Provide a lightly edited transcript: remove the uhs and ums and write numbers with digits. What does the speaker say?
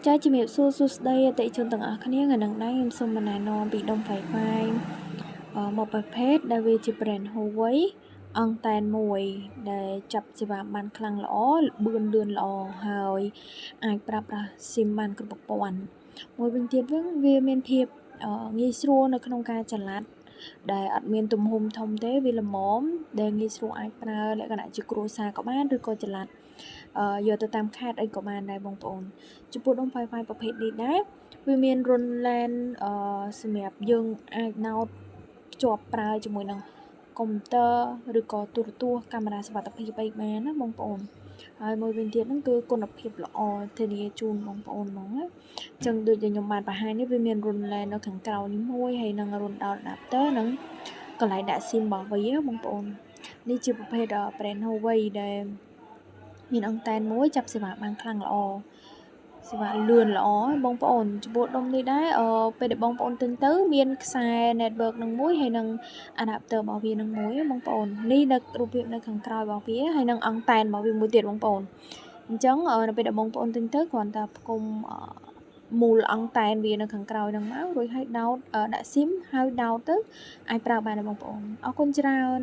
ចាជំរាបសួរសួស្តីអតិថិជនទាំងអស់គ្នាថ្ងៃនេះខ្ញុំសូមណែនាំពីដុំ Wi-Fi មកប្រភេទដែលវាជា brand Huawei អង្គតែនមួយដែលចាប់សេវាបានខ្លាំងល្អល្បឿនលឿនល្អហើយអាចប្រើប្រាស់ SIM បានគ្រប់ប្រព័ន្ធមួយវិញទៀតវាមានភាពងាយស្រួលនៅក្នុងការចល័តដែលអត់មានទំហំធំទេវាល្មមដែលងាយស្រួលអាចប្រើលក្ខណៈជាគ្រួសារក៏បានឬក៏ចល័តយកទៅតាមខេត្តអីក៏បានដែរបងប្អូនចំពោះដុំ Wi-Fi ប្រភេទនេះដែរវាមានរុនលែនសម្រាប់យើងអាចណោតភ្ជាប់ប្រើជាមួយនឹងកុំព្យូទ័រឬក៏ទូរទស្សន៍កាមេរ៉ាសុវត្ថិភាពអីបានណាបងប្អូនហើយមួយវិញទៀតហ្នឹងគឺគុណភាពល្អធានាជូនបងប្អូនហ្មងណាអញ្ចឹងដូចដែលខ្ញុំបានបង្ហាញនេះវាមានរុនលែននៅខាងក្រៅនេះមួយហើយនឹងរុនដោត adapter និងកន្លែងដាក់ SIM របស់វាបងប្អូននេះជាប្រភេទ brand Huawei ដែលមានអង្គតែនមួយចាប់សេវាបានខ្លាំងល្អសេវាលឿនល្អបងប្អូនចំពោះដុំនេះដែរពេលដែលបងប្អូនទិញទៅមានខ្សែ network នឹងមួយហើយនឹង adapter របស់វានឹងមួយបងប្អូននេះនៅរូបភាពនៅខាងក្រោយរបស់វាហើយនឹងអង្គតែនរបស់វាមួយទៀតបងប្អូនអញ្ចឹងនៅពេលដែលបងប្អូនទិញទៅគ្រាន់តែផ្គុំមូលអង្គតែនវានៅខាងក្រោយនឹងមករួចហើយដោតដាក់ SIM ហើយដោតទៅអាចប្រើបានដែរបងប្អូនអរគុណច្រើន